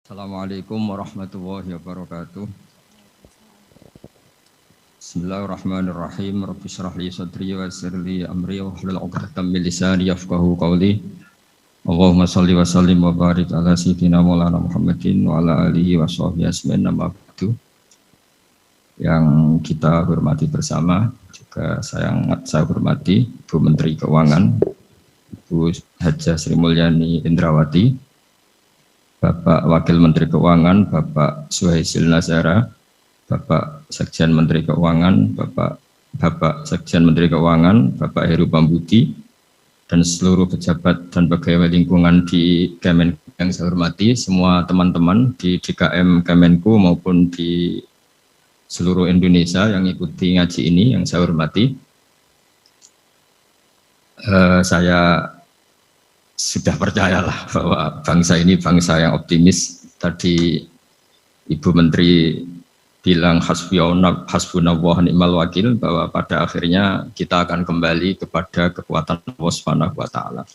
Assalamualaikum warahmatullahi wabarakatuh. Bismillahirrahmanirrahim. Rabbi shrah li sadri wa yassir li amri wa hlul 'uqdatam min lisani yafqahu qawli. Allahumma shalli wa sallim wa barik ala sayyidina Maulana Muhammadin wa ala alihi wa sahbihi ajmain amma ba'du. Yang kita hormati bersama juga saya hormati Bu Menteri Keuangan Bu Hajah Sri Mulyani Indrawati, Bapak Wakil Menteri Keuangan, Bapak Suhaisil Nazara, Bapak Sekjen Menteri Keuangan, Bapak Sekjen Menteri Keuangan, Bapak Heru Pambudi, dan seluruh pejabat dan pegawai lingkungan di Kemenku yang saya hormati, semua teman-teman di DKM Kemenku maupun di seluruh Indonesia yang ikuti ngaji ini yang saya hormati. Saya sudah percayalah bahwa bangsa ini bangsa yang optimis. Tadi Ibu Menteri bilang hasbunallah wa ni'mal wakil, bahwa pada akhirnya kita akan kembali kepada kekuatan Allah Subhanahu wa taala.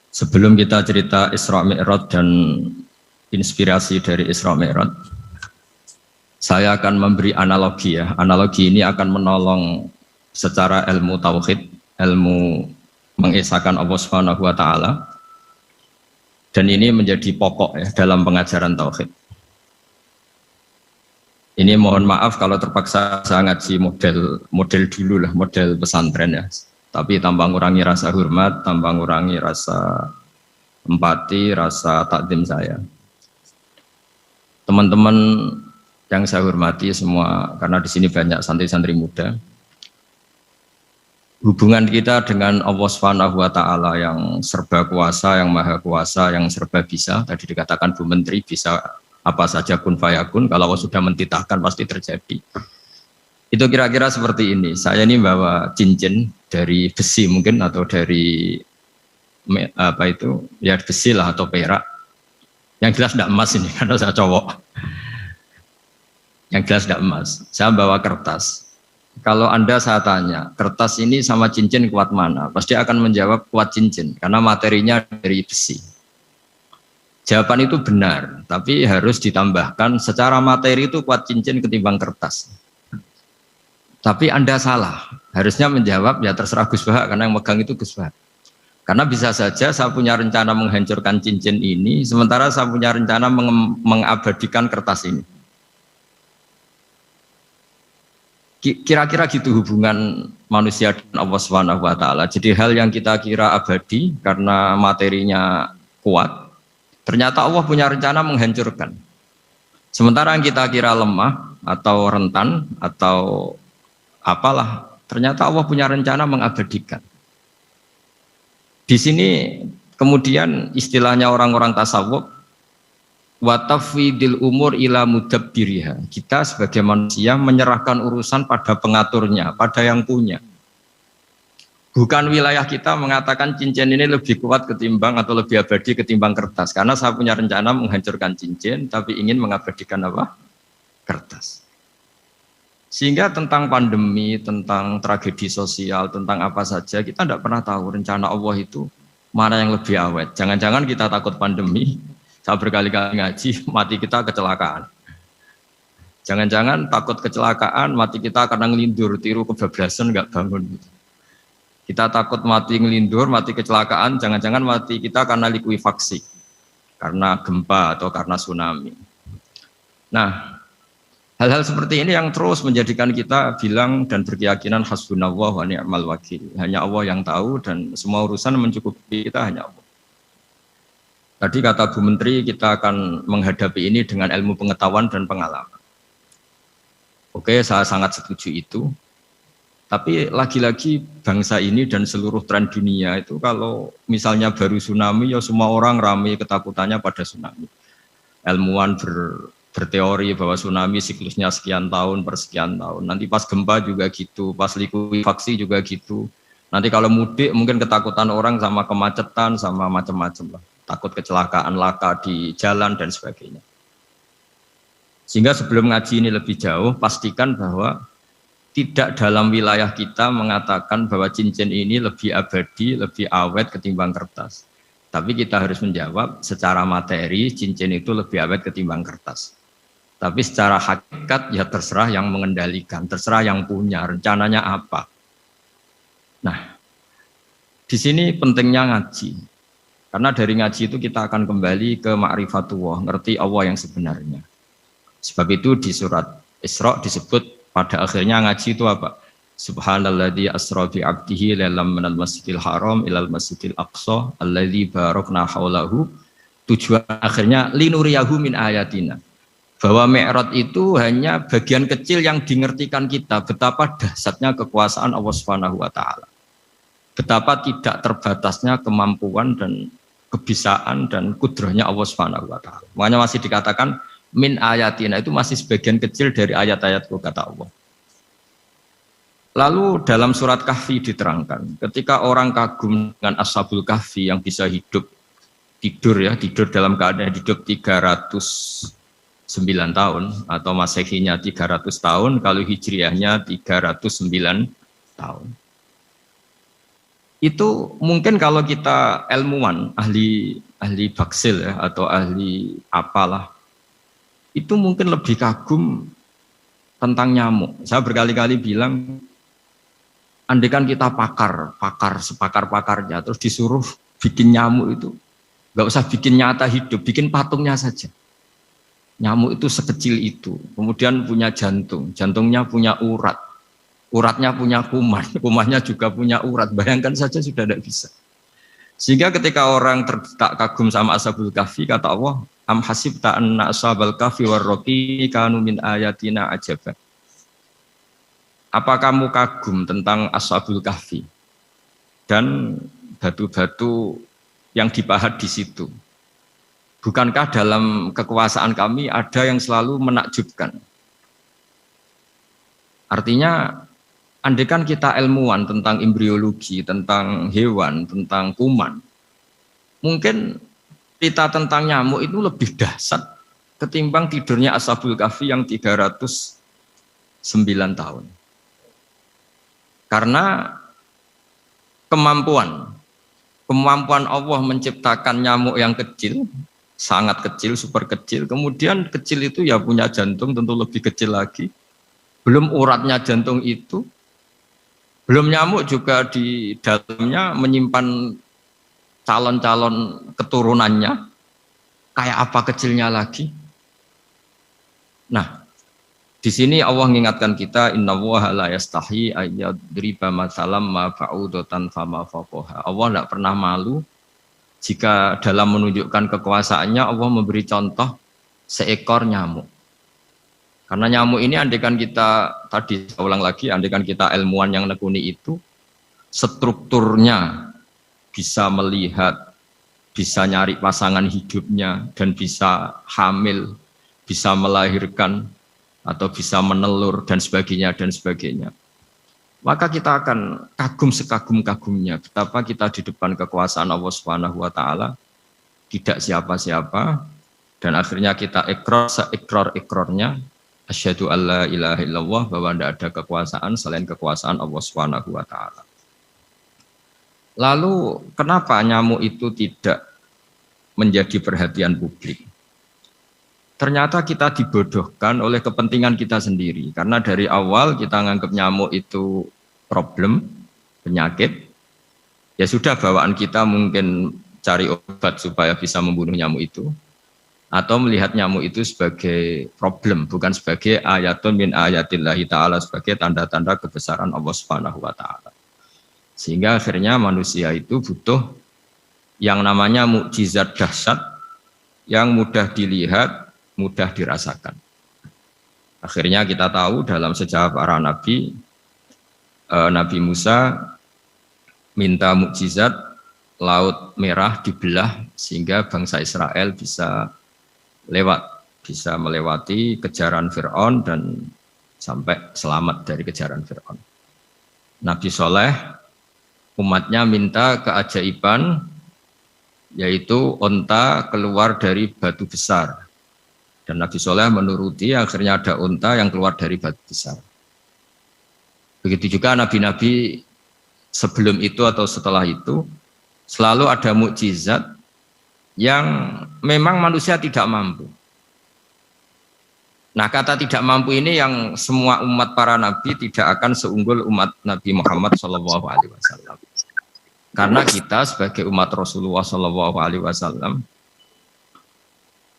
Sebelum kita cerita Isra Mi'raj dan inspirasi dari Isra Mi'raj, saya akan memberi analogi ya. Analogi ini akan menolong secara ilmu tauhid, ilmu mengesahkan Allah Subhanahu wa taala, dan ini menjadi pokok ya dalam pengajaran tauhid. Ini mohon maaf kalau terpaksa saya ngaji model dulu lah, model pesantren ya. Tapi tanpa ngurangi rasa hormat, tanpa ngurangi rasa empati, rasa takdim saya. Teman-teman yang saya hormati semua, karena di sini banyak santri-santri muda. Hubungan kita dengan Allah Subhanahu wa taala yang serba kuasa, yang maha kuasa, yang serba bisa. Tadi dikatakan Bu Menteri bisa apa saja kun fayakun, kalau Allah sudah mentitahkan pasti terjadi. Itu kira-kira seperti ini. Saya ini bawa cincin dari besi mungkin, atau dari apa itu? Ya besi lah atau perak. Yang jelas tidak emas ini karena saya cowok. Yang jelas tidak emas. Saya bawa kertas. Kalau Anda saya tanya, kertas ini sama cincin kuat mana? Pasti akan menjawab kuat cincin, karena materinya dari besi. Jawaban itu benar, tapi harus ditambahkan secara materi itu kuat cincin ketimbang kertas. Tapi Anda salah, harusnya menjawab ya terserah Gus Bahak, karena yang megang itu Gus Bahak. Karena bisa saja saya punya rencana menghancurkan cincin ini, sementara saya punya rencana mengabadikan kertas ini. Kira-kira gitu hubungan manusia dan Allah Subhanahu wa taala. Jadi hal yang kita kira abadi karena materinya kuat, ternyata Allah punya rencana menghancurkan. Sementara yang kita kira lemah atau rentan atau apalah, ternyata Allah punya rencana mengabadikan. Di sini kemudian istilahnya orang-orang tasawuf, wa tafwidil umur ila mudabbiriha. Kita sebagai manusia menyerahkan urusan pada pengaturnya, pada yang punya. Bukan wilayah kita mengatakan cincin ini lebih kuat ketimbang atau lebih abadi ketimbang kertas, karena saya punya rencana menghancurkan cincin tapi ingin mengabadikan apa? Kertas. Sehingga tentang pandemi, tentang tragedi sosial, tentang apa saja kita tidak pernah tahu rencana Allah itu mana yang lebih awet. Jangan-jangan kita takut pandemi, saya berkali-kali ngaji, mati kita kecelakaan. Jangan-jangan takut kecelakaan, mati kita karena ngelindur, tiru kebablasan, nggak bangun. Kita takut mati ngelindur, mati kecelakaan, jangan-jangan mati kita karena likuifaksi, karena gempa atau karena tsunami. Nah, hal-hal seperti ini yang terus menjadikan kita bilang dan berkeyakinan hasbunallah wa ni'mal wakil. Hanya Allah yang tahu dan semua urusan mencukupi kita hanya Allah. Tadi kata Bu Menteri, kita akan menghadapi ini dengan ilmu pengetahuan dan pengalaman. Oke, saya sangat setuju itu. Tapi lagi-lagi bangsa ini dan seluruh tren dunia itu kalau misalnya baru tsunami, ya semua orang ramai ketakutannya pada tsunami. Ilmuwan berteori bahwa tsunami siklusnya sekian tahun per sekian tahun. Nanti pas gempa juga gitu, pas likuifaksi juga gitu. Nanti kalau mudik mungkin ketakutan orang sama kemacetan, sama macam-macam lah. Takut kecelakaan laka di jalan dan sebagainya. Sehingga sebelum ngaji ini lebih jauh, pastikan bahwa tidak dalam wilayah kita mengatakan bahwa cincin ini lebih abadi, lebih awet ketimbang kertas. Tapi kita harus menjawab secara materi cincin itu lebih awet ketimbang kertas. Tapi secara hakikat ya terserah yang mengendalikan, terserah yang punya, rencananya apa. Nah, di sini pentingnya ngaji. Karena dari ngaji itu kita akan kembali ke ma'rifatullah, ngerti Allah yang sebenarnya. Sebab itu di surat Isra disebut pada akhirnya ngaji itu apa? Subhanalladzi asra bi 'abdihi lailam minal masjidil haram ilal masjidil aqsa alladzi barakna haulahu. Tujuan akhirnya linuriyahu min ayatina. Bahwa Mi'raj itu hanya bagian kecil yang dingertikan kita betapa dahsyatnya kekuasaan Allah Subhanahu wa taala. Betapa tidak terbatasnya kemampuan dan kebisaan dan kudrahnya Allah Subhanahu wa taala. Makanya masih dikatakan min ayatina, itu masih sebagian kecil dari ayat-ayatku kata Allah. Lalu dalam surat Kahfi diterangkan, ketika orang kagum dengan Ashabul Kahfi yang bisa hidup, tidur dalam keadaan hidup 309 tahun, atau Masehinya 300 tahun, kalau Hijriahnya 309 tahun. Itu mungkin kalau kita ilmuwan, ahli baksil ya, atau ahli apalah, itu mungkin lebih kagum tentang nyamuk. Saya berkali-kali bilang, andaikan kita sepakar-pakarnya, terus disuruh bikin nyamuk itu, nggak usah bikin nyata hidup, bikin patungnya saja. Nyamuk itu sekecil itu, kemudian punya jantung, jantungnya punya urat, uratnya punya kuman, kumannya juga punya urat. Bayangkan saja sudah tidak bisa. Sehingga ketika orang tak kagum sama Ashabul Kahfi, kata Allah, am hasibta anna ashabal kahfi warraqi kanu min ayatina ajaba. Apa kamu kagum tentang Ashabul Kahfi dan batu-batu yang dipahat di situ? Bukankah dalam kekuasaan kami ada yang selalu menakjubkan? Artinya, andaikan kita ilmuwan tentang embriologi, tentang hewan, tentang kuman, mungkin cerita tentang nyamuk itu lebih dahsyat ketimbang tidurnya Ashabul Kahfi yang 309 tahun. Karena kemampuan Allah menciptakan nyamuk yang kecil, sangat kecil, super kecil, kemudian kecil itu ya punya jantung tentu lebih kecil lagi, belum uratnya jantung itu, belum nyamuk juga di dalamnya menyimpan calon-calon keturunannya, kayak apa kecilnya lagi. Nah, di sini Allah mengingatkan kita, innallaha la yastahi ayyadriba matsalam ma ba'udatan fama fawqaha. Allah tidak pernah malu jika dalam menunjukkan kekuasaannya Allah memberi contoh seekor nyamuk. Karena nyamuk ini andaikan kita, tadi saya ulang lagi, andaikan kita ilmuwan yang nekuni itu, strukturnya bisa melihat, bisa nyari pasangan hidupnya, dan bisa hamil, bisa melahirkan, atau bisa menelur dan sebagainya, maka kita akan kagum sekagum-kagumnya betapa kita di depan kekuasaan Allah Subhanahu wa taala tidak siapa-siapa, dan akhirnya kita ikrar-ikrarnya asyhadu alla ilaha illallah, bahwa tidak ada kekuasaan selain kekuasaan Allah Subhanahu wa taala. Lalu kenapa nyamuk itu tidak menjadi perhatian publik? Ternyata kita dibodohkan oleh kepentingan kita sendiri. Karena dari awal kita menganggap nyamuk itu problem, penyakit. Ya sudah, bawaan kita mungkin cari obat supaya bisa membunuh nyamuk itu. Atau melihat nyamuk itu sebagai problem, bukan sebagai ayatun min ayatillahi ta'ala, sebagai tanda-tanda kebesaran Allah Subhanahu wa ta'ala. Sehingga akhirnya manusia itu butuh yang namanya mukjizat dahsyat yang mudah dilihat, mudah dirasakan. Akhirnya kita tahu dalam sejarah para nabi, Nabi Musa minta mukjizat Laut Merah dibelah sehingga bangsa Israel bisa melewati kejaran Fir'aun dan sampai selamat dari kejaran Fir'aun. Nabi Soleh umatnya minta keajaiban, yaitu onta keluar dari batu besar. Dan Nabi Soleh menuruti, akhirnya ada unta yang keluar dari batu besar. Begitu juga nabi-nabi sebelum itu atau setelah itu, selalu ada mukjizat yang memang manusia tidak mampu. Nah, kata tidak mampu ini yang semua umat para nabi tidak akan seunggul umat Nabi Muhammad SAW. Karena kita sebagai umat Rasulullah SAW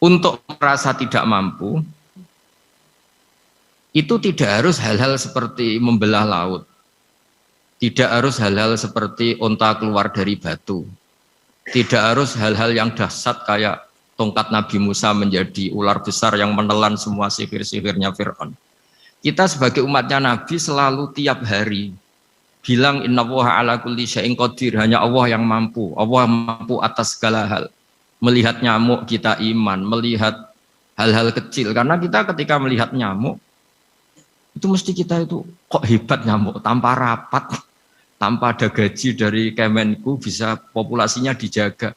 untuk merasa tidak mampu itu tidak harus hal-hal seperti membelah laut, tidak harus hal-hal seperti onta keluar dari batu, tidak harus hal-hal yang dahsyat kayak tongkat Nabi Musa menjadi ular besar yang menelan semua sihir-sihirnya Fir'aun. Kita sebagai umatnya Nabi selalu tiap hari bilang innallaha ala kulli syai'in qadir, hanya Allah yang mampu. Allah mampu atas segala hal. Melihat nyamuk kita iman, melihat hal-hal kecil. Karena kita ketika melihat nyamuk itu mesti kita itu kok hebat nyamuk tanpa rapat, tanpa ada gaji dari Kemenku bisa populasinya dijaga.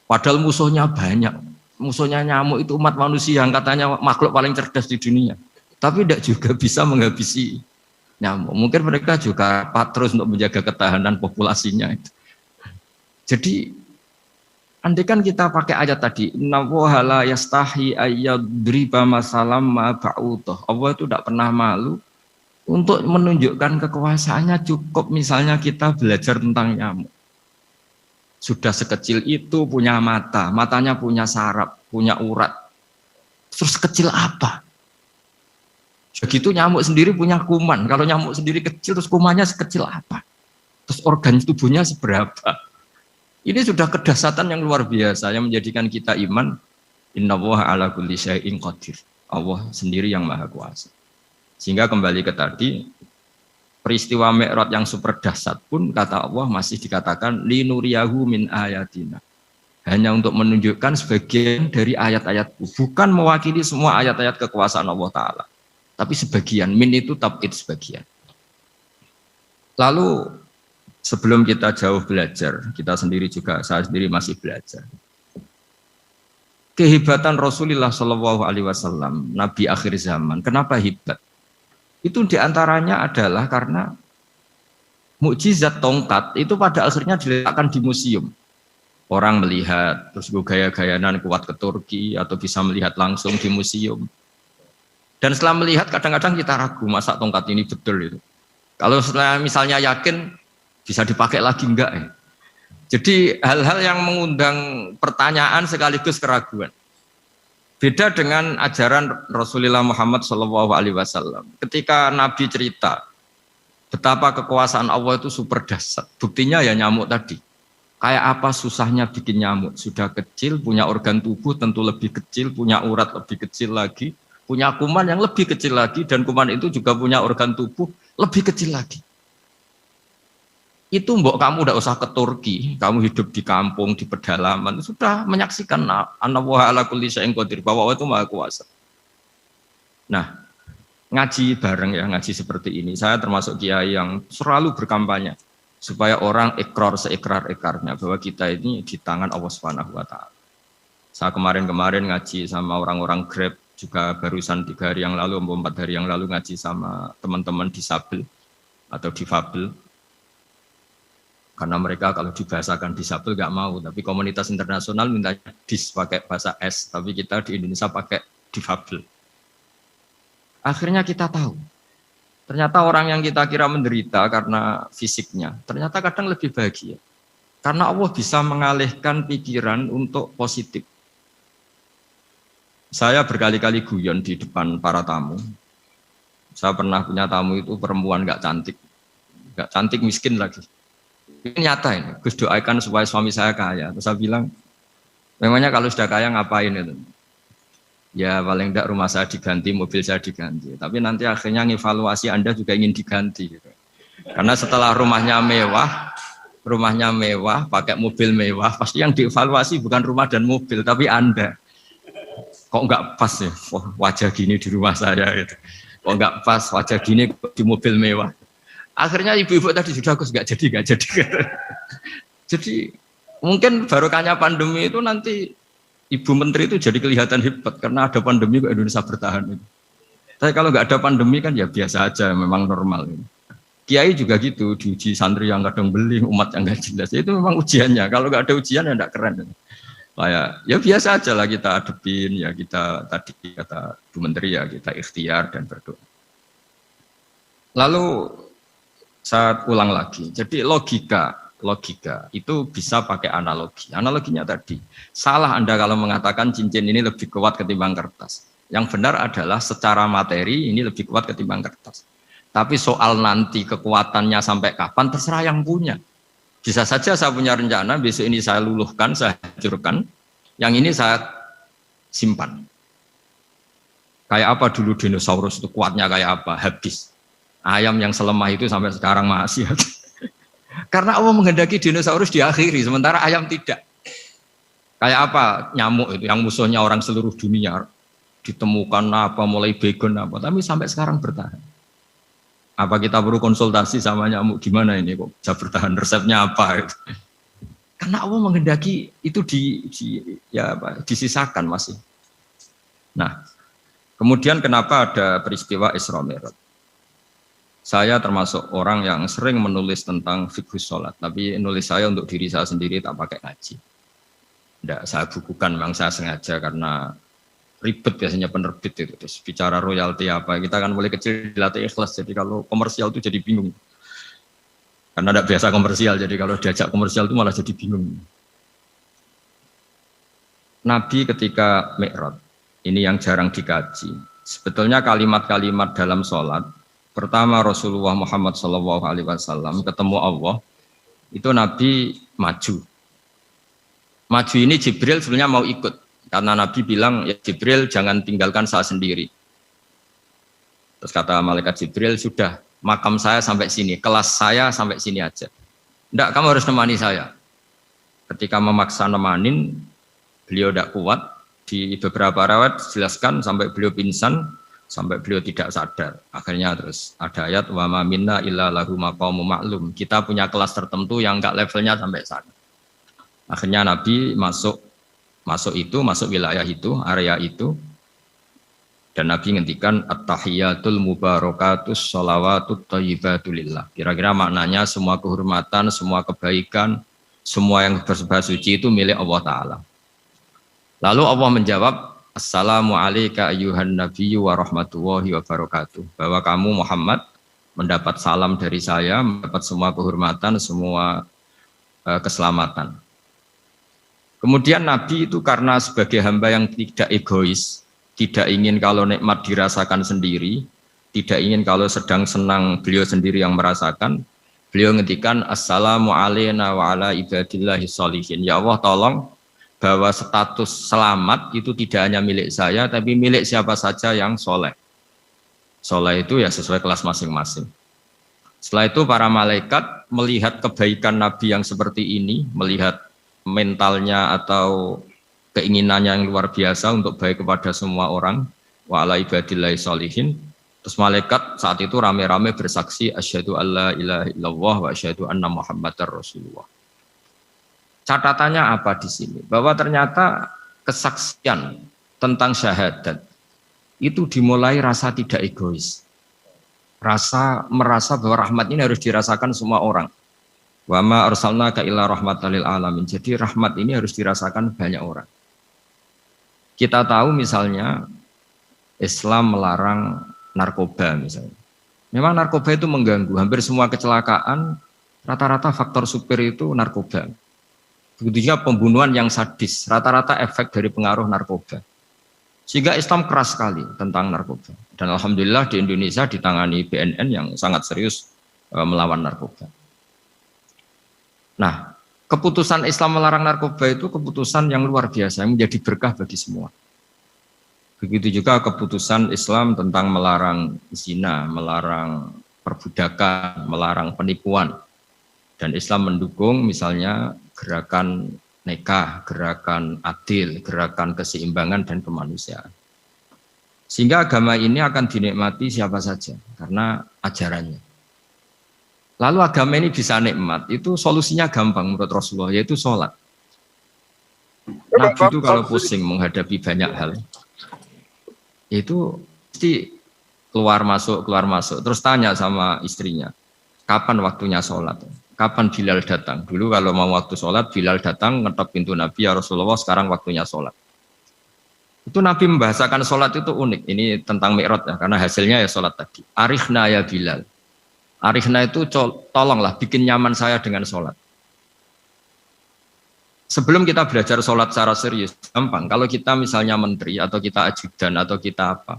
Padahal musuhnya banyak. Musuhnya nyamuk itu umat manusia yang katanya makhluk paling cerdas di dunia. Tapi tidak juga bisa menghabisi nyamuk. Mungkin mereka juga rapat terus untuk menjaga ketahanan populasinya itu. Jadi andai kan kita pakai ayat tadi, innallaha la yastahi ayyadriba masalam ma ba'udah. Allah itu tidak pernah malu untuk menunjukkan kekuasaannya. Cukup misalnya kita belajar tentang nyamuk. Sudah sekecil itu punya mata, matanya punya saraf, punya urat. Terus kecil apa? Begitu nyamuk sendiri punya kuman. Kalau nyamuk sendiri kecil, terus kumannya sekecil apa? Terus organ tubuhnya seberapa? Ini sudah kedahsyatan yang luar biasa yang menjadikan kita iman. Innallaha ala kulli syai'in qadir. Allah sendiri yang maha kuasa. Sehingga kembali ke tadi, peristiwa Mi'raj yang super dahsyat pun kata Allah masih dikatakan linuriyahu min ayatina. Hanya untuk menunjukkan sebagian dari ayat-ayatku, bukan mewakili semua ayat-ayat kekuasaan Allah Ta'ala. Tapi sebagian, min itu tab'id sebagian. Lalu sebelum kita jauh belajar, kita sendiri juga, saya sendiri masih belajar. Kehebatan Rasulullah SAW, Nabi akhir zaman, kenapa hebat? Itu diantaranya adalah karena mukjizat tongkat itu pada akhirnya diletakkan di museum. Orang melihat, terus gaya-gayanan kuat ke Turki atau bisa melihat langsung di museum. Dan setelah melihat kadang-kadang kita ragu, masa tongkat ini betul itu. Kalau setelah misalnya yakin, bisa dipakai lagi enggak ya? Jadi hal-hal yang mengundang pertanyaan sekaligus keraguan. Beda dengan ajaran Rasulullah Muhammad SAW. Ketika Nabi cerita betapa kekuasaan Allah itu super dahsyat. Buktinya ya nyamuk tadi. Kayak apa susahnya bikin nyamuk. Sudah kecil, punya organ tubuh tentu lebih kecil, punya urat lebih kecil lagi, punya kuman yang lebih kecil lagi, dan kuman itu juga punya organ tubuh lebih kecil lagi. Itu mbok kamu udah usah ke Turki, kamu hidup di kampung, di pedalaman, sudah menyaksikan anallaha ala kulli syai'in qadir, bahwa Allah itu maha kuasa. Nah, ngaji bareng ya, ngaji seperti ini. Saya termasuk kiai yang selalu berkampanye supaya orang ikrar seikrar-ikrarnya bahwa kita ini di tangan Allah Subhanahu wa taala. Saya kemarin-kemarin ngaji sama orang-orang Grab, juga barusan 3 hari yang lalu, 4 hari yang lalu ngaji sama teman-teman disabel atau difabel. Karena mereka kalau dibahasakan disabel nggak mau, tapi komunitas internasional minta dis pakai bahasa S, tapi kita di Indonesia pakai difabel. Akhirnya kita tahu, ternyata orang yang kita kira menderita karena fisiknya, ternyata kadang lebih bahagia. Karena Allah bisa mengalihkan pikiran untuk positif. Saya berkali-kali guyon di depan para tamu. Saya pernah punya tamu itu perempuan nggak cantik miskin lagi. Ini nyata ini, Gus doakan supaya suami saya kaya. Terus saya bilang, memangnya kalau sudah kaya ngapain itu? Ya paling tidak rumah saya diganti, mobil saya diganti. Tapi nanti akhirnya ngevaluasi Anda juga ingin diganti. Gitu. Karena setelah rumahnya mewah, pakai mobil mewah, pasti yang dievaluasi bukan rumah dan mobil, tapi Anda. Kok nggak pas ya, wajah gini di rumah saya gitu. Kok nggak pas wajah gini di mobil mewah. Akhirnya ibu-ibu tadi sudah Gus nggak jadi. Jadi mungkin barokahnya pandemi itu nanti Ibu Menteri itu jadi kelihatan hebat karena ada pandemi kok Indonesia bertahan. Tapi kalau nggak ada pandemi kan ya biasa aja, memang normal. Kiai juga gitu, diuji santri yang kadang beling, umat yang nggak jelas. Itu memang ujiannya. Kalau nggak ada ujian ya nggak keren. Kayak ya biasa aja lah kita adepin, ya kita tadi kata Bu Menteri ya kita ikhtiar dan berdoa. Lalu saya ulang lagi, jadi logika itu bisa pakai analogi. Analoginya tadi, salah Anda kalau mengatakan cincin ini lebih kuat ketimbang kertas. Yang benar adalah secara materi ini lebih kuat ketimbang kertas. Tapi soal nanti kekuatannya sampai kapan terserah yang punya. Bisa saja saya punya rencana, besok ini saya luluhkan, saya hancurkan, yang ini saya simpan. Kayak apa dulu dinosaurus itu kuatnya kayak apa? Habis. Ayam yang selemah itu sampai sekarang masih. Karena Allah menghendaki dinosaurus diakhiri, sementara ayam tidak. Kayak apa nyamuk itu yang musuhnya orang seluruh dunia, ditemukan apa, mulai begon apa, tapi sampai sekarang bertahan. Apa kita perlu konsultasi sama nyamuk gimana ini kok bisa bertahan, resepnya apa? Gitu. Karena Allah menghendaki itu disisakan masih. Nah, kemudian kenapa ada peristiwa Isra Mi'raj? Saya termasuk orang yang sering menulis tentang fikih sholat, tapi nulis saya untuk diri saya sendiri tak pakai ngaji. Tidak, saya bukukan, memang saya sengaja karena ribet biasanya penerbit itu. Terus bicara royalti apa, kita kan mulai kecil dilatih ikhlas, jadi kalau komersial itu jadi bingung. Karena tidak biasa komersial, jadi kalau diajak komersial itu malah jadi bingung. Nabi ketika Mi'raj, ini yang jarang dikaji. Sebetulnya kalimat-kalimat dalam sholat, pertama Rasulullah Muhammad SAW ketemu Allah, itu Nabi maju. Maju ini Jibril sebenarnya mau ikut, karena Nabi bilang, ya Jibril jangan tinggalkan saya sendiri. Terus kata malaikat Jibril, sudah makam saya sampai sini, kelas saya sampai sini aja. Tidak, kamu harus nemani saya. Ketika memaksa nemanin, beliau tidak kuat. Di beberapa riwayat dijelaskan sampai beliau pingsan, sampai beliau tidak sadar. Akhirnya terus ada ayat wa ma minna illa lahu maqamun ma'lum. Kita punya kelas tertentu yang enggak levelnya sampai sana. Akhirnya Nabi masuk wilayah itu, area itu. Dan Nabi ngendikan at-tahiyatul mubarakatus sholawatut thayyibatulillah. Kira-kira maknanya semua kehormatan, semua kebaikan, semua yang bersembah suci itu milik Allah Ta'ala. Lalu Allah menjawab, Assalamualaikum ayyuhan nabiyyu wa rahmatullahi wa barakatuh. Bahwa kamu Muhammad mendapat salam dari saya, mendapat semua kehormatan, semua keselamatan. Kemudian Nabi itu karena sebagai hamba yang tidak egois, tidak ingin kalau nikmat dirasakan sendiri, tidak ingin kalau sedang senang beliau sendiri yang merasakan, beliau ngendikan Assalamualaikum wa ala ibadillahi sholihin. Ya Allah tolong bahwa status selamat itu tidak hanya milik saya, tapi milik siapa saja yang soleh. Soleh itu ya sesuai kelas masing-masing. Setelah itu para malaikat melihat kebaikan Nabi yang seperti ini, melihat mentalnya atau keinginannya yang luar biasa untuk baik kepada semua orang, wa ala ibadillahi sholihin. Terus malaikat saat itu rame-rame bersaksi, asyhadu alla ilaha illallah wa asyhadu anna muhammadar rasulullah. Catatannya apa di sini? Bahwa ternyata kesaksian tentang syahadat itu dimulai rasa tidak egois. Merasa bahwa rahmat ini harus dirasakan semua orang. Wa ma arsalnaka illa rahmatan lil alamin. Jadi rahmat ini harus dirasakan banyak orang. Kita tahu misalnya Islam melarang narkoba misalnya. Memang narkoba itu mengganggu. Hampir semua kecelakaan rata-rata faktor supir itu narkoba. Begitu juga pembunuhan yang sadis, rata-rata efek dari pengaruh narkoba. Sehingga Islam keras sekali tentang narkoba. Dan alhamdulillah di Indonesia ditangani BNN yang sangat serius melawan narkoba. Nah, keputusan Islam melarang narkoba itu keputusan yang luar biasa, yang menjadi berkah bagi semua. Begitu juga keputusan Islam tentang melarang zina, melarang perbudakan, melarang penipuan. Dan Islam mendukung misalnya gerakan nikah, gerakan adil, gerakan keseimbangan dan kemanusiaan. Sehingga agama ini akan dinikmati siapa saja karena ajarannya. Lalu agama ini bisa nikmat, itu solusinya gampang menurut Rasulullah, yaitu sholat. Nabi itu kalau pusing menghadapi banyak hal, itu pasti keluar masuk, terus tanya sama istrinya, kapan waktunya sholat? kapan Bilal datang. Dulu kalau mau waktu sholat, Bilal datang ngetok pintu Nabi, ya Rasulullah sekarang waktunya sholat. Itu Nabi membahasakan sholat itu unik. Ini tentang Mi'raj ya, karena hasilnya ya sholat tadi. Arikhna ya Bilal. Arikhna itu tolonglah bikin nyaman saya dengan sholat. Sebelum kita belajar sholat secara serius, gampang. Kalau kita misalnya menteri atau kita ajudan atau kita apa,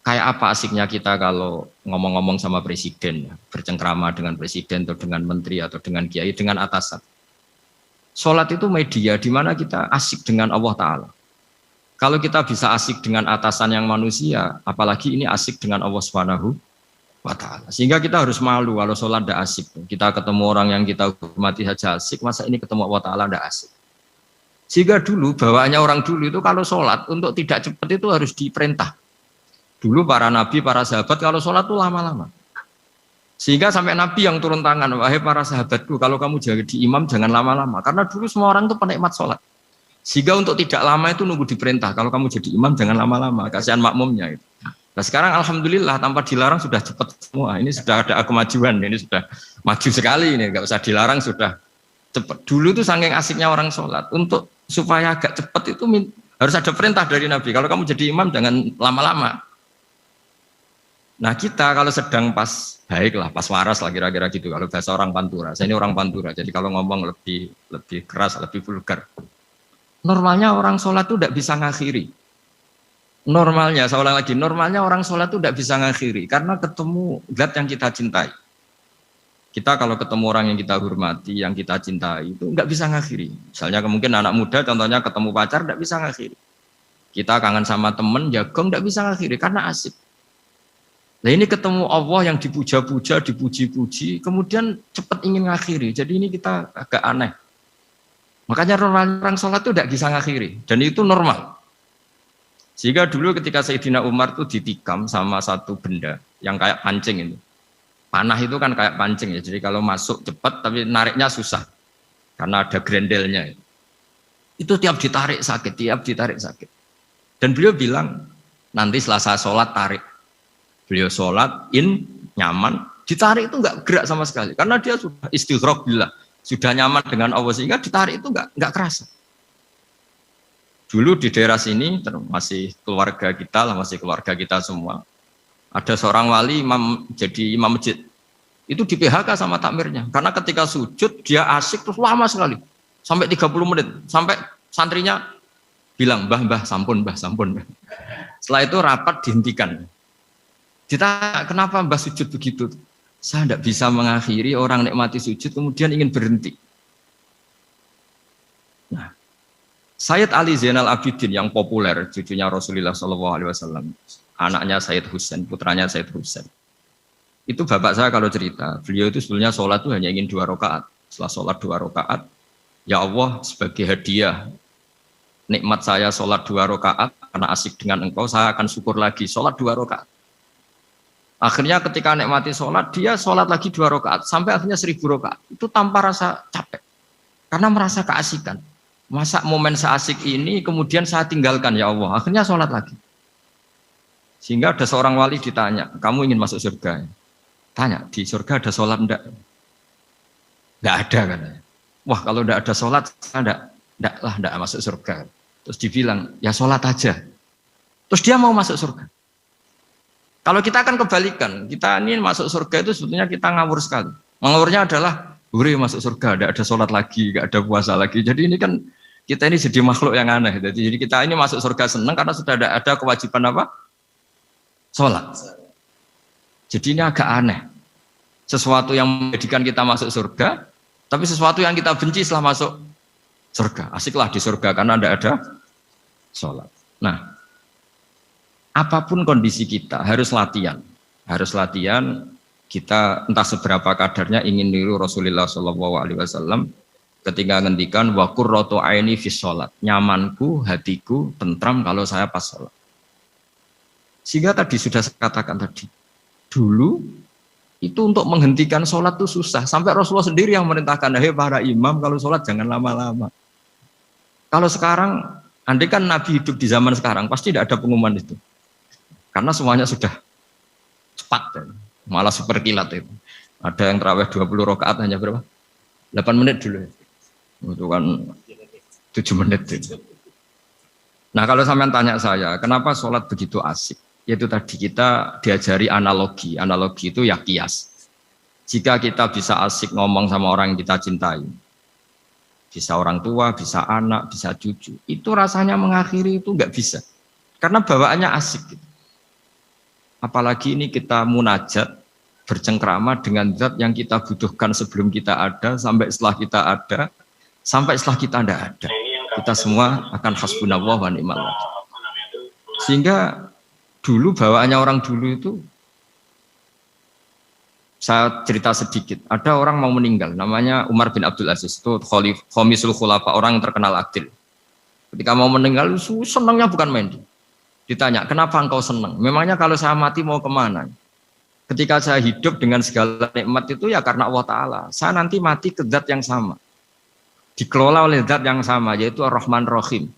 kayak apa asiknya kita kalau ngomong-ngomong sama presiden, ya, bercengkrama dengan presiden atau dengan menteri atau dengan kiai, dengan atasan. Sholat itu media di mana kita asik dengan Allah Ta'ala. Kalau kita bisa asik dengan atasan yang manusia, apalagi ini asik dengan Allah Subhanahu wa Ta'ala. Sehingga kita harus malu kalau sholat tidak asik. Kita ketemu orang yang kita hormati saja asik, masa ini ketemu Allah Ta'ala tidak asik. Sehingga dulu, bawaannya orang dulu itu kalau sholat, untuk tidak cepat itu harus diperintah. Dulu para nabi, para sahabat kalau sholat itu lama-lama. Sehingga sampai nabi yang turun tangan, wahai para sahabatku, kalau kamu jadi imam jangan lama-lama. Karena dulu semua orang itu penikmat sholat. Sehingga untuk tidak lama itu nunggu diperintah. Kalau kamu jadi imam jangan lama-lama, kasihan makmumnya. Itu. Nah sekarang alhamdulillah tanpa dilarang sudah cepat semua. Ini sudah ada kemajuan, ini sudah maju sekali ini. Nggak usah dilarang sudah cepat. Dulu itu saking asiknya orang sholat. Untuk supaya agak cepat itu harus ada perintah dari Nabi. Kalau kamu jadi imam jangan lama-lama. Nah kita kalau sedang pas baiklah, pas waras lah kira-kira gitu. Kalau bahasa orang Pantura, saya ini orang Pantura, jadi kalau ngomong lebih keras, lebih vulgar. Normalnya orang sholat itu tidak bisa ngakhiri. Normalnya, saya ulang lagi, normalnya orang sholat itu tidak bisa ngakhiri karena ketemu zat yang kita cintai. Kita kalau ketemu orang yang kita hormati, yang kita cintai itu nggak bisa ngakhiri. Misalnya mungkin anak muda, contohnya ketemu pacar tidak bisa ngakhiri. Kita kangen sama temen, jagong tidak bisa ngakhiri karena asik. Nah ini ketemu Allah yang dipuja-puja, dipuji-puji, kemudian cepat ingin ngakhiri. Jadi ini kita agak aneh. Makanya orang sholat itu tidak bisa ngakhiri. Dan itu normal. Sehingga dulu ketika Sayyidina Umar itu ditikam sama satu benda yang kayak pancing itu. Panah itu kan kayak pancing ya. Jadi kalau masuk cepat tapi nariknya susah. Karena ada grendelnya. Itu tiap ditarik sakit. Dan beliau bilang, nanti setelah saya sholat tarik. Beliau sholat, nyaman, ditarik itu enggak gerak sama sekali. Karena dia sudah istighraq billah, sudah nyaman dengan Allah, sehingga ditarik itu enggak kerasa. Dulu di daerah sini, masih keluarga kita lah, masih keluarga kita semua. Ada seorang wali jadi imam masjid. Itu di PHK sama takmirnya. Karena ketika sujud, dia asik terus lama sekali. Sampai 30 menit. Sampai santrinya bilang, mbah, sampun. Setelah itu rapat dihentikan. Ditanya, kenapa mbah sujud begitu? Saya tidak bisa mengakhiri orang nikmati sujud kemudian ingin berhenti. Nah, Sayyid Ali Zainal Abidin yang populer, cucunya Rasulullah SAW, anaknya Sayyid Husain, putranya Sayyid Husain. Itu bapak saya kalau cerita, beliau itu sebetulnya sholat itu hanya ingin 2 rakaat. Setelah sholat 2 rakaat, ya Allah sebagai hadiah nikmat saya sholat 2 rakaat karena asik dengan engkau, saya akan syukur lagi sholat 2 rakaat. Akhirnya ketika nikmati sholat, dia sholat lagi 2 rakaat sampai akhirnya 1000 rakaat. Itu tanpa rasa capek, karena merasa keasikan. Masa momen seasik ini kemudian saya tinggalkan ya Allah. Akhirnya sholat lagi. Sehingga ada seorang wali ditanya, kamu ingin masuk surga? Tanya, di surga ada sholat enggak? Enggak ada katanya. Wah kalau enggak ada sholat, saya enggak masuk surga. Terus dibilang, ya sholat aja. Terus dia mau masuk surga. Kalau kita akan kebalikan, kita ini masuk surga itu sebetulnya kita ngawur sekali. Ngawurnya adalah, masuk surga, enggak ada sholat lagi, enggak ada puasa lagi. Jadi ini kan, kita ini jadi makhluk yang aneh. Jadi kita ini masuk surga senang karena sudah ada kewajiban apa? Sholat. Jadi ini agak aneh. Sesuatu yang menjadikan kita masuk surga, tapi sesuatu yang kita benci setelah masuk surga. Asiklah di surga karena tidak ada sholat. Nah, apapun kondisi kita harus latihan. Harus latihan kita entah seberapa kadarnya ingin niru Rasulullah SAW ketika ngendikan wa qurratu aini fi sholat. Nyamanku, hatiku tentram kalau saya pas sholat. Sehingga tadi sudah saya katakan tadi, dulu itu untuk menghentikan sholat itu susah. Sampai Rasulullah sendiri yang merintahkan, hei para imam kalau sholat jangan lama-lama. Kalau sekarang, andai kan Nabi hidup di zaman sekarang, pasti tidak ada pengumuman itu. Karena semuanya sudah cepat, malah super kilat itu. Ada yang terawih 20 rakaat hanya berapa? 8 menit dulu. Itu kan 7 menit. Nah kalau sampean tanya saya, kenapa sholat begitu asik? Yaitu tadi kita diajari analogi. Analogi itu ya kias. Jika kita bisa asik ngomong sama orang yang kita cintai, bisa orang tua, bisa anak, bisa cucu, itu rasanya mengakhiri itu nggak bisa. Karena bawaannya asik. Gitu. Apalagi ini kita munajat, bercengkrama dengan zat yang kita butuhkan sebelum kita ada, sampai setelah kita ada, sampai setelah kita tidak ada. Kita semua akan hasbunallah wa ni'mal wakil. Sehingga dulu bawaannya orang dulu itu, saya cerita sedikit. Ada orang mau meninggal, namanya Umar bin Abdul Aziz, itu Khomisul Khulafa, orang yang terkenal adil. Ketika mau meninggal, senangnya bukan main. Ditanya, kenapa engkau senang? Memangnya kalau saya mati mau kemana? Ketika saya hidup dengan segala nikmat itu ya karena Allah Ta'ala. Saya nanti mati ke zat yang sama. Dikelola oleh zat yang sama, yaitu Ar-Rahman Rahim.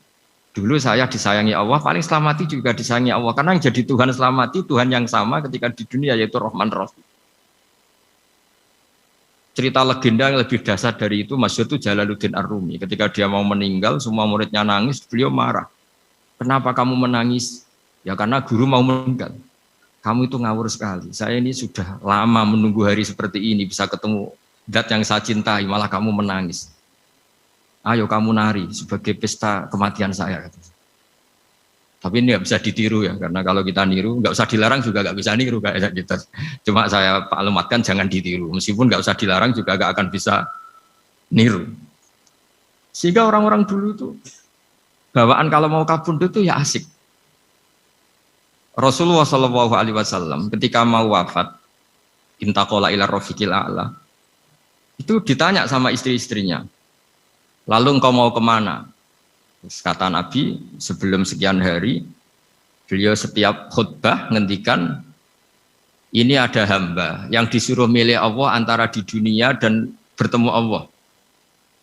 Dulu saya disayangi Allah, paling setelah mati juga disayangi Allah. Karena yang jadi Tuhan setelah mati, Tuhan yang sama ketika di dunia, yaitu Rahman Rahim. Cerita legenda yang lebih dasar dari itu, masyhur itu Jalaluddin Ar-Rumi. Ketika dia mau meninggal, semua muridnya nangis, beliau marah. Kenapa kamu menangis? Ya karena guru mau meninggal. Kamu itu ngawur sekali. Saya ini sudah lama menunggu hari seperti ini, bisa ketemu zat yang saya cintai, malah kamu menangis. Ayo kamu nari sebagai pesta kematian saya. Tapi ini nggak bisa ditiru ya, karena kalau kita niru, nggak usah dilarang juga nggak bisa niru kayak gitu. Cuma saya maklumatkan jangan ditiru, meskipun nggak usah dilarang juga nggak akan bisa niru. Sehingga orang-orang dulu itu bawaan kalau mau kabur itu ya asik. Rasulullah Shallallahu Alaihi Wasallam ketika mau wafat, intaqola ila rofiqil a'la, itu ditanya sama istri-istrinya, lalu engkau mau kemana? Kata Nabi, sebelum sekian hari, beliau setiap khutbah ngendikan, ini ada hamba yang disuruh milih Allah antara di dunia dan bertemu Allah.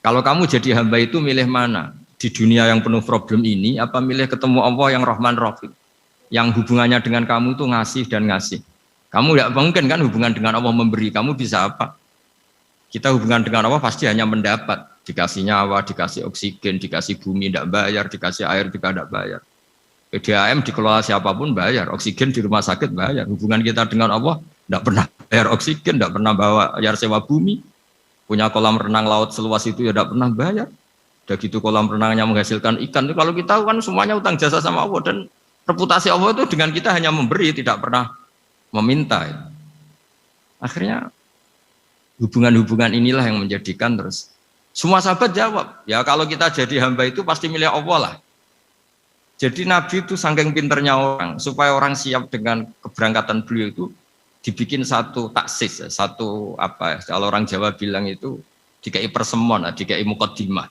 Kalau kamu jadi hamba itu milih mana? Di dunia yang penuh problem ini, apa milih ketemu Allah yang Rahman Rahim? Yang hubungannya dengan kamu itu ngasih dan ngasih. Kamu tidak mungkin kan hubungan dengan Allah memberi, kamu bisa apa? Kita hubungan dengan Allah pasti hanya mendapat. Dikasih nyawa, dikasih oksigen, dikasih bumi tidak bayar, dikasih air juga tidak bayar. PDAM dikelola siapapun bayar, oksigen di rumah sakit bayar. Hubungan kita dengan Allah tidak pernah bayar oksigen, tidak pernah bayar sewa bumi. Punya kolam renang laut seluas itu ya tidak pernah bayar. Udah gitu kolam renangnya menghasilkan ikan. Kalau kita kan semuanya utang jasa sama Allah, dan reputasi Allah itu dengan kita hanya memberi, tidak pernah meminta. Akhirnya hubungan-hubungan inilah yang menjadikan terus. Semua sahabat jawab, ya kalau kita jadi hamba itu pasti milih Allah lah. Jadi Nabi itu saking pinternya orang, supaya orang siap dengan keberangkatan beliau itu dibikin satu taksis, satu apa? Kalau orang Jawa bilang itu dikai persemon, dikai mukaddimah.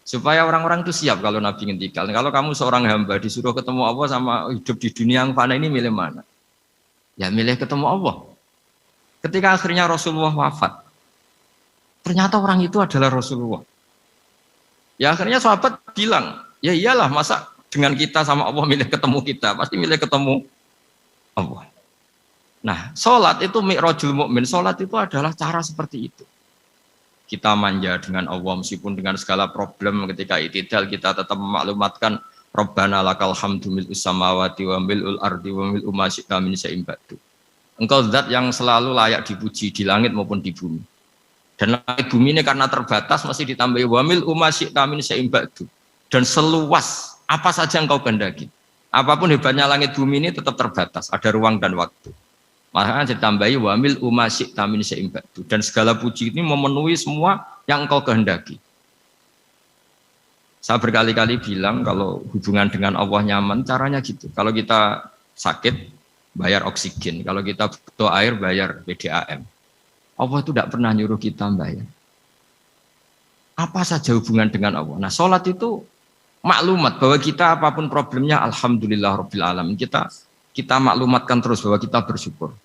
Supaya orang-orang itu siap kalau Nabi ngendikan. Kalau kamu seorang hamba disuruh ketemu Allah sama hidup di dunia yang fana ini, milih mana? Ya milih ketemu Allah. Ketika akhirnya Rasulullah wafat, ternyata orang itu adalah Rasulullah. Ya akhirnya sahabat bilang, ya iyalah masa dengan kita sama Allah milih ketemu kita, pasti milih ketemu Allah. Nah, sholat itu mi'rajul mukmin. Sholat itu adalah cara seperti itu. Kita manja dengan Allah meskipun dengan segala problem, ketika itidal kita tetap memaklumatkan Rabbana lakal hamdu mil'us samawati wa mil'ul ardi wa mil'u ma syi'ta min syai'in ba'du. Engkau zat yang selalu layak dipuji di langit maupun di bumi. Dan langit bumi ini karena terbatas masih ditambahi wa mil'u ma syi'ta min syai'in ba'du. Dan seluas apa saja engkau kehendaki. Apapun hebatnya langit bumi ini tetap terbatas, ada ruang dan waktu. Makanya ditambahi wa mil'u ma syi'ta min syai'in ba'du. Dan segala puji ini memenuhi semua yang engkau kehendaki. Saya berkali-kali bilang kalau hubungan dengan Allah nyaman, caranya gitu. Kalau kita sakit, bayar oksigen. Kalau kita butuh air, bayar PDAM. Allah itu tidak pernah nyuruh kita bayar. Apa saja hubungan dengan Allah. Nah, sholat itu maklumat bahwa kita apapun problemnya, alhamdulillah rabbil alamin. Kita maklumatkan terus bahwa kita bersyukur.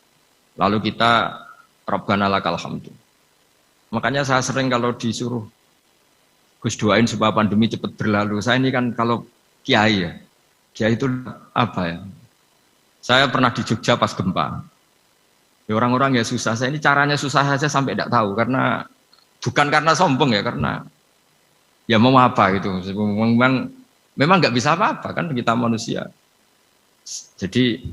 Lalu kita Rabbana lakal hamdu. Makanya saya sering kalau disuruh Gus doain supaya pandemi cepat berlalu. Saya ini kan kalau kiai ya, kiai itu apa ya? Saya pernah di Jogja pas gempa. Ya, orang-orang ya susah. Saya ini caranya susah saja sampai tidak tahu karena bukan karena sombong ya, karena ya mau apa gitu. Memang nggak bisa apa-apa kan kita manusia. Jadi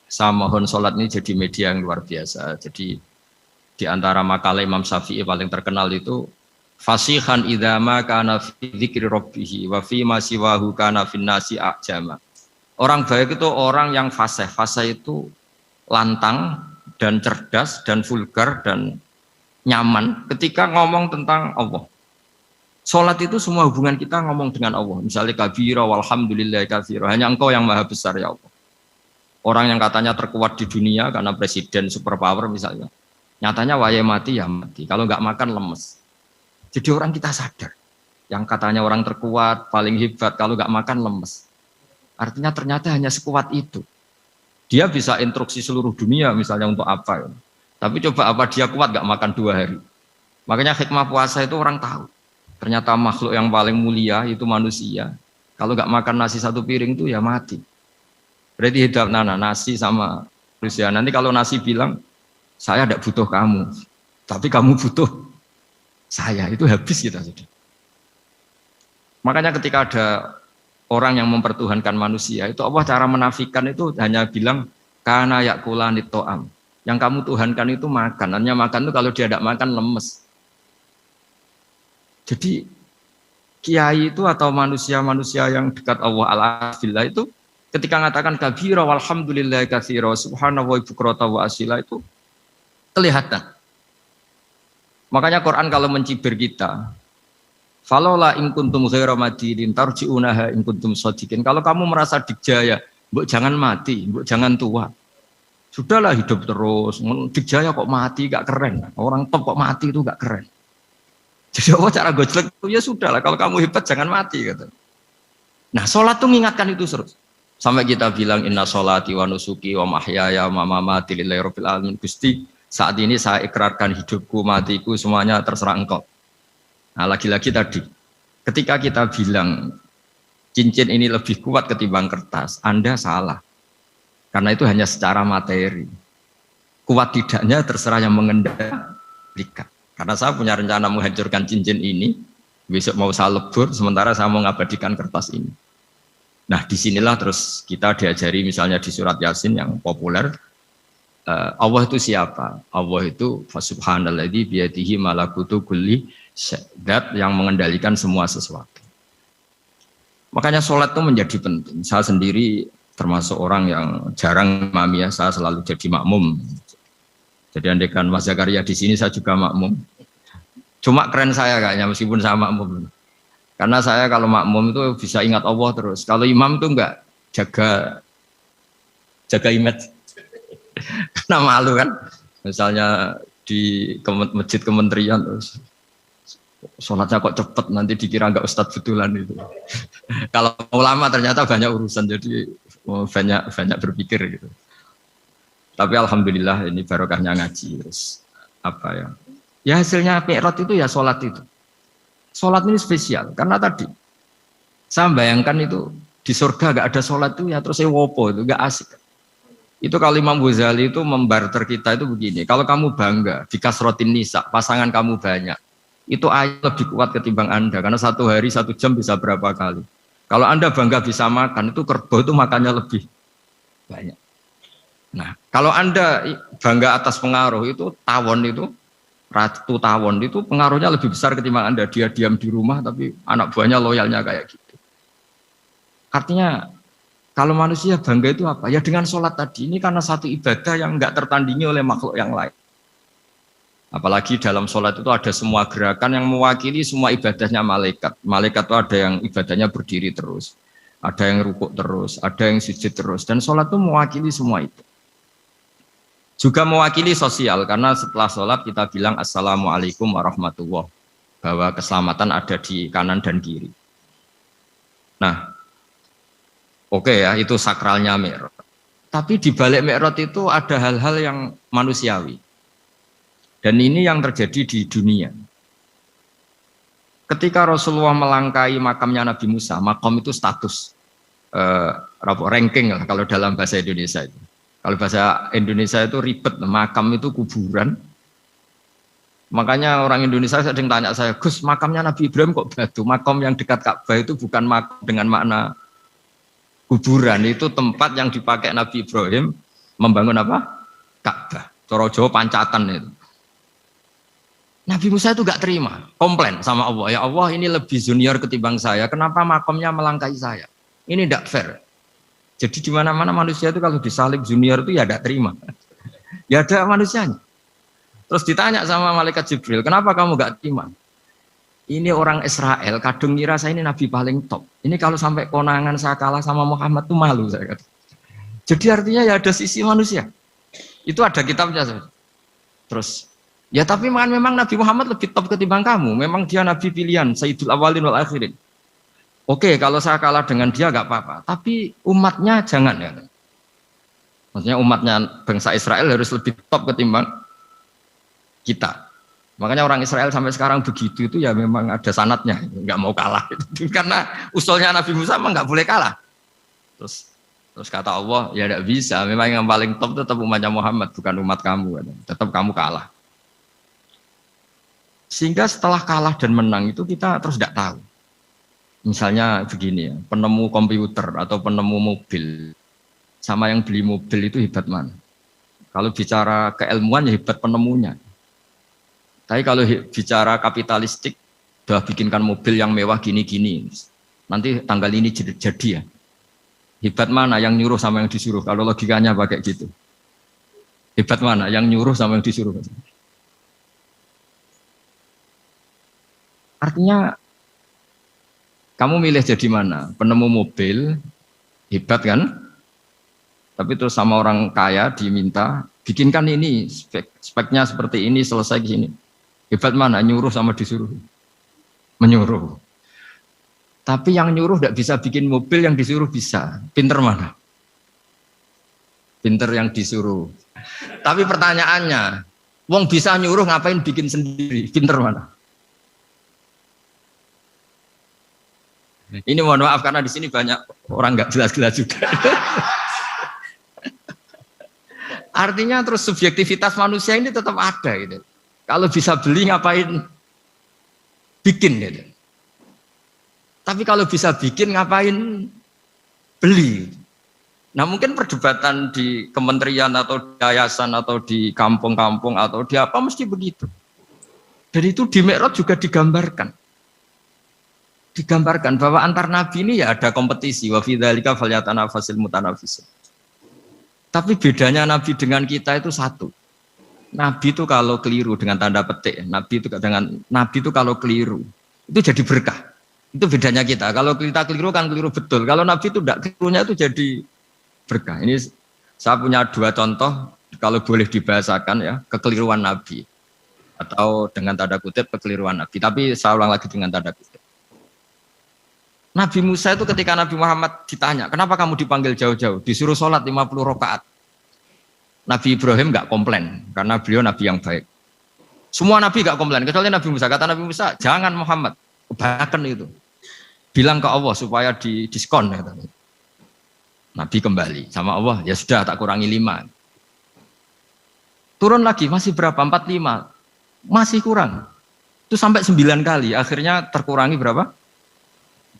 saya mohon sholat ini jadi media yang luar biasa. Jadi di antara makalah Imam Syafi'i paling terkenal itu fasihan idama kana fi dzikri rabbih wa fi ma siwahu kana fin nasi ajama. Orang baik itu orang yang fasih. Fasih itu lantang dan cerdas dan vulgar dan nyaman ketika ngomong tentang Allah. Sholat itu semua hubungan kita ngomong dengan Allah. Misalnya kabira walhamdulillah katsira. Hanya engkau yang maha besar ya Allah. Orang yang katanya terkuat di dunia karena presiden superpower misalnya. Nyatanya waya mati ya mati. Kalau nggak makan lemes. Jadi orang kita sadar. Yang katanya orang terkuat, paling hebat, kalau nggak makan lemes. Artinya ternyata hanya sekuat itu. Dia bisa instruksi seluruh dunia misalnya untuk apa. Ya. Tapi coba apa dia kuat nggak makan 2 hari. Makanya hikmah puasa itu orang tahu. Ternyata makhluk yang paling mulia itu manusia. Kalau nggak makan nasi 1 piring itu ya mati. Berarti hidup nasi sama manusia. Nanti kalau nasi bilang, saya tidak butuh kamu. Tapi kamu butuh saya. Itu habis kita sudah. Makanya ketika ada orang yang mempertuhankan manusia, itu Allah cara menafikan itu hanya bilang kana yakulanit to'am. Yang kamu tuhankan itu makan. Hanya makan itu kalau dia tidak makan lemes. Jadi kiai itu atau manusia-manusia yang dekat Allah al-afillah itu ketika mengatakan kabira walhamdulillah katsira subhanahu wa bukrata wa asila itu kelihatan. Makanya Quran kalau mencibir kita, falola in kuntum ghaira madinin tarji'unaha in kuntum shadiqin. Kalau kamu merasa dikjaya, mbok jangan mati, mbok jangan tua. Sudahlah hidup terus. Dikjaya kok mati gak keren. Orang top kok mati itu gak keren. Jadi Allah cara gojlek itu ya sudahlah. Kalau kamu hebat jangan mati gitu. Nah, sholat tuh mengingatkan itu terus. Sampai kita bilang inna sholati wa nusuki wa mahyaya wa mamati lillahi rabbil alamin. Gusti, saat ini saya ikrarkan hidupku, matiku semuanya terserah Engkau. Nah, lagi-lagi tadi, ketika kita bilang cincin ini lebih kuat ketimbang kertas, Anda salah. Karena itu hanya secara materi. Kuat tidaknya terserah yang mengendalikan. Karena saya punya rencana menghancurkan cincin ini, besok mau saya lebur, sementara saya mau mengabadikan kertas ini. Nah, disinilah terus kita diajari misalnya di surat Yasin yang populer, Allah itu siapa? Allah itu subhanalladzi biyadihi malakutu kulli zat yang mengendalikan semua sesuatu. Makanya sholat itu menjadi penting. Saya sendiri termasuk orang yang jarang imami ya, saya selalu jadi makmum. Jadi andekan Mas Zakaria di sini saya juga makmum. Cuma keren saya kayaknya meskipun saya makmum. Karena saya kalau makmum itu bisa ingat Allah terus. Kalau imam itu enggak jaga image. Karena malu kan. Misalnya di masjid kementerian terus sholatnya kok cepet nanti dikira enggak ustadz betulan itu. Kalau ulama ternyata banyak urusan jadi banyak berpikir gitu. Tapi alhamdulillah ini barokahnya ngaji terus apa ya? Ya hasilnya mi'raj itu ya sholat itu. Sholat ini spesial karena tadi saya bayangkan itu di surga gak ada sholat itu ya terus wopo itu gak asik. Itu kalau Imam Ghazali itu membarter kita itu begini. Kalau kamu bangga di kasrotin nisa pasangan kamu banyak, itu ayat lebih kuat ketimbang Anda karena 1 hari 1 jam bisa berapa kali. Kalau Anda bangga bisa makan itu kerbau itu makannya lebih banyak. Nah, kalau Anda bangga atas pengaruh itu tawon itu, ratu tawon itu pengaruhnya lebih besar ketimbang Anda. Dia diam di rumah tapi anak buahnya loyalnya kayak gitu. Artinya kalau manusia bangga itu apa? Ya dengan sholat tadi. Ini karena satu ibadah yang enggak tertandingi oleh makhluk yang lain. Apalagi dalam sholat itu ada semua gerakan yang mewakili semua ibadahnya malaikat. Malaikat itu ada yang ibadahnya berdiri terus. Ada yang rukuk terus, ada yang sujud terus. Dan sholat itu mewakili semua itu. Juga mewakili sosial, karena setelah sholat kita bilang Assalamualaikum warahmatullahi wabarakatuh. Bahwa keselamatan ada di kanan dan kiri. Nah, oke ya, itu sakralnya mi'raj. Tapi di balik mi'raj itu ada hal-hal yang manusiawi. Dan ini yang terjadi di dunia. Ketika Rasulullah melangkai makamnya Nabi Musa, makam itu status ranking lah kalau dalam bahasa Indonesia itu. Kalau bahasa Indonesia itu ribet, makam itu kuburan. Makanya orang Indonesia sering tanya saya, Gus, makamnya Nabi Ibrahim kok batu? Makam yang dekat Ka'bah itu bukan makam dengan makna kuburan, itu tempat yang dipakai Nabi Ibrahim membangun apa? Ka'bah. Cara Jawa pancatan itu. Nabi Musa itu gak terima, komplain sama Allah. Ya Allah, ini lebih junior ketimbang saya. Kenapa makamnya melangkahi saya? Ini tidak fair. Jadi di mana-mana manusia itu kalau disalib junior itu ya tidak terima. Ya ada manusianya. Terus ditanya sama malaikat Jibril, kenapa kamu gak terima? Ini orang Israel, kadung ngira saya ini nabi paling top. Ini kalau sampai konangan saya kalah sama Muhammad tuh malu saya kata. Jadi artinya ya ada sisi manusia. Itu ada kitabnya. Terus, ya tapi memang Nabi Muhammad lebih top ketimbang kamu. Memang dia nabi pilihan, Sayyidul Awalin wal Akhirin. Oke, kalau saya kalah dengan dia gak apa-apa. Tapi umatnya jangan ya. Maksudnya umatnya bangsa Israel harus lebih top ketimbang kita. Makanya orang Israel sampai sekarang begitu itu ya memang ada sanatnya, nggak mau kalah. Karena usulnya Nabi Musa memang nggak boleh kalah. Terus kata Allah, ya tidak bisa. Memang yang paling top tetap umatnya Muhammad, bukan umat kamu. Tetap kamu kalah. Sehingga setelah kalah dan menang itu kita terus tidak tahu. Misalnya begini ya, penemu komputer atau penemu mobil sama yang beli mobil itu hebat mana? Kalau bicara keilmuan ya hebat penemunya. Tapi kalau bicara kapitalistik, udah bikinkan mobil yang mewah gini-gini, nanti tanggal ini jadi ya. Hebat mana yang nyuruh sama yang disuruh? Kalau logikanya pakai gitu. Hebat mana yang nyuruh sama yang disuruh? Artinya kamu milih jadi mana? Penemu mobil, hebat kan? Tapi terus sama orang kaya diminta, bikinkan ini, speknya seperti ini, selesai di sini. Hebat mana? Nyuruh sama disuruh? Menyuruh. Tapi yang nyuruh tidak bisa bikin mobil, yang disuruh bisa. Pinter mana? Pinter yang disuruh. Tapi pertanyaannya, wong bisa nyuruh ngapain bikin sendiri? Pinter mana? Ini mohon maaf karena di sini banyak orang nggak jelas-jelas juga. Artinya terus subjektivitas manusia ini tetap ada gitu. Kalau bisa beli ngapain bikin gitu. Tapi kalau bisa bikin ngapain beli. Nah mungkin perdebatan di kementerian atau di yayasan atau di kampung-kampung atau di apa mesti begitu. Dan itu di Mi'raj juga digambarkan. Digambarkan bahwa antar nabi ini ya ada kompetisi. Wa fi dzalika falyatanafasil mutanafisun. Tapi bedanya nabi dengan kita itu satu. Nabi itu kalau keliru dengan tanda petik, nabi itu kalau keliru itu jadi berkah. Itu bedanya kita. Kalau kita keliru kan keliru betul. Kalau nabi itu tidak kelirunya itu jadi berkah. Ini saya punya dua contoh kalau boleh dibahasakan ya, kekeliruan nabi atau dengan tanda kutip kekeliruan nabi. Tapi saya ulang lagi dengan tanda kutip. Nabi Musa itu ketika Nabi Muhammad ditanya, kenapa kamu dipanggil jauh-jauh? Disuruh sholat 50 rakaat. Nabi Ibrahim nggak komplain, karena beliau Nabi yang baik. Semua Nabi nggak komplain, kecuali Nabi Musa. Kata Nabi Musa, jangan Muhammad, kebanyakan itu. Bilang ke Allah supaya diskon. Ya. Nabi kembali sama Allah, ya sudah tak kurangi 5. Turun lagi, masih berapa? 45. Masih kurang. Itu sampai 9 kali, akhirnya terkurangi berapa?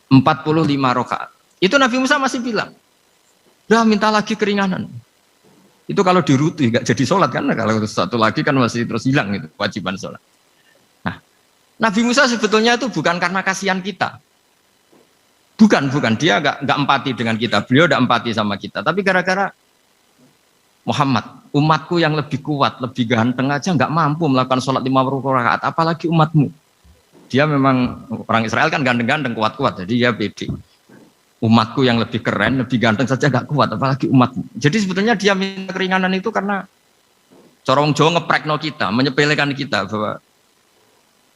45 rakaat. Itu Nabi Musa masih bilang, udah minta lagi keringanan. Itu kalau diruti nggak jadi sholat kan? Kalau satu lagi kan masih terus hilang itu kewajiban sholat. Nah, Nabi Musa sebetulnya itu bukan karena kasihan kita, bukan dia nggak empati dengan kita. Beliau udah empati sama kita, tapi gara-gara Muhammad, umatku yang lebih kuat, lebih ganteng aja nggak mampu melakukan sholat 50 rakaat, apalagi umatmu. Dia memang orang Israel kan ganteng-ganteng, kuat-kuat, jadi dia pede. Umatku yang lebih keren, lebih ganteng saja gak kuat, apalagi umatmu. Jadi sebetulnya dia minta keringanan itu karena corong Jawa ngeprekno kita, menyepelekan kita bahwa.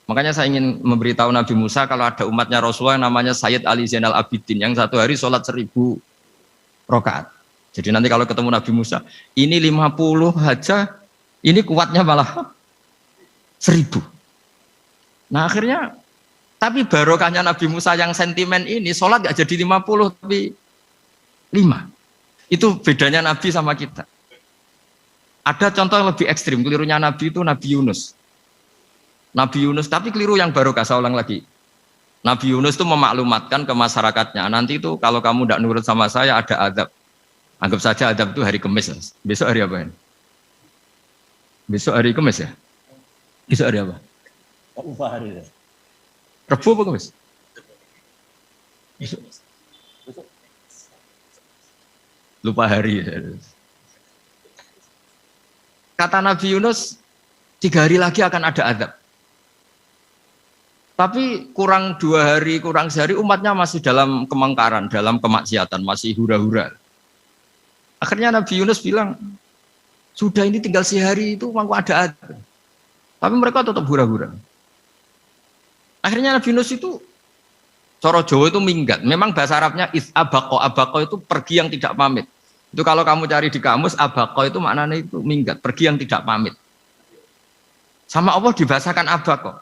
Makanya saya ingin memberitahu Nabi Musa kalau ada umatnya Rasulullah yang namanya Sayyid Ali Zainal Abidin yang satu hari sholat 1000 rakaat. Jadi nanti kalau ketemu Nabi Musa, ini 50 aja, ini kuatnya malah 1000. Nah akhirnya, tapi barokahnya Nabi Musa yang sentimen ini, sholat gak jadi 50 tapi 5. Itu bedanya Nabi sama kita. Ada contoh yang lebih ekstrim, kelirunya Nabi itu Nabi Yunus. Nabi Yunus, tapi keliru yang barokah, saya ulang lagi. Nabi Yunus itu memaklumatkan ke masyarakatnya, nanti itu kalau kamu tidak nurut sama saya ada azab. Anggap saja azab itu hari Kamis. Besok hari apa ini? Besok hari Kamis ya? Besok hari apa? Lupa hari ya. Rebu apa Kamis? Besok. Lupa hari. Kata Nabi Yunus, 3 hari lagi akan ada azab. Tapi kurang 2 hari, kurang sehari umatnya masih dalam kemungkaran, dalam kemaksiatan, masih hura-hura. Akhirnya Nabi Yunus bilang, sudah ini tinggal sehari itu mangko ada azab. Tapi mereka tetap hura-hura. Akhirnya Nabi Yunus itu, coro Jawa itu minggat. Memang bahasa Arabnya abako. Abako itu pergi yang tidak pamit. Itu kalau kamu cari di kamus, abako itu maknanya itu minggat, pergi yang tidak pamit. Sama Allah dibahasakan abako.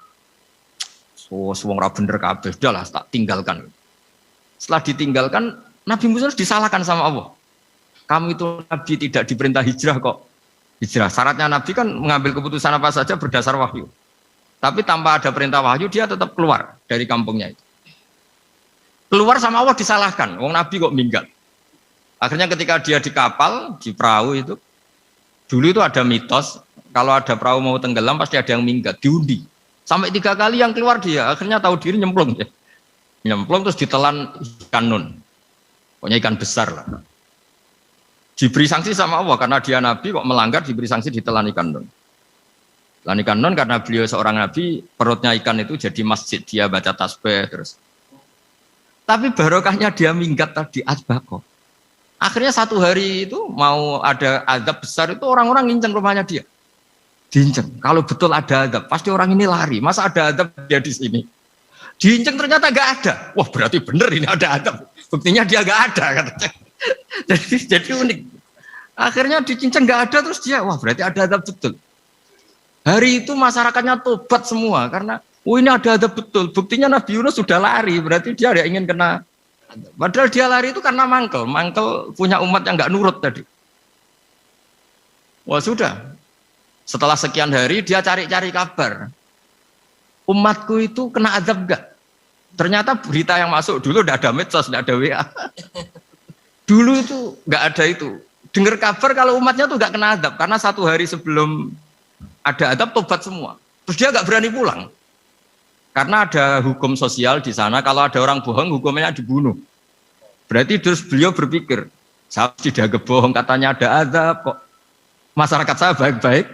Oh, semua orang bener kabeh, udahlah tak tinggalkan. Setelah ditinggalkan, Nabi Musa disalahkan sama Allah. Kamu itu Nabi tidak diperintah hijrah kok. Hijrah, syaratnya Nabi kan mengambil keputusan apa saja berdasar wahyu. Tapi tanpa ada perintah wahyu, dia tetap keluar dari kampungnya itu. Keluar sama Allah disalahkan, wong Nabi kok minggat. Akhirnya ketika dia di kapal, di perahu itu, dulu itu ada mitos, kalau ada perahu mau tenggelam pasti ada yang minggat, diundi. Sampai 3 kali yang keluar dia, akhirnya tahu diri nyemplung. Nyemplung terus ditelan ikan nun. Pokoknya ikan besar lah. Diberi sanksi sama Allah, karena dia Nabi kok melanggar, diberi sanksi ditelan ikan nun. Telan ikan nun karena beliau seorang Nabi, perutnya ikan itu jadi masjid, dia baca tasbih terus. Tapi barokahnya dia minggat tadi, asbako. Akhirnya 1 hari itu mau ada azab besar itu orang-orang nginceng rumahnya dia. Diinceng. Kalau betul ada azab, pasti orang ini lari. Masa ada azab dia di sini? Diinceng ternyata nggak ada. Wah berarti bener ini ada azab. Buktinya dia nggak ada katanya. Jadi unik. Akhirnya dicinceng nggak ada terus dia, wah berarti ada azab betul. Hari itu masyarakatnya tobat semua karena, ini ada azab betul. Buktinya Nabi Yunus sudah lari, berarti dia ada ingin kena. Padahal dia lari itu karena mangkel punya umat yang nggak nurut tadi. Wah sudah. Setelah sekian hari dia cari-cari kabar. Umatku itu kena azab enggak? Ternyata berita yang masuk dulu udah ada medsos, udah ada WA. Dulu itu enggak ada itu. Dengar kabar kalau umatnya tuh enggak kena azab karena 1 hari sebelum ada azab tobat semua. Terus dia enggak berani pulang. Karena ada hukum sosial di sana, kalau ada orang bohong hukumnya dibunuh. Berarti terus beliau berpikir, saya tidak bohong katanya ada azab kok. Masyarakat saya baik-baik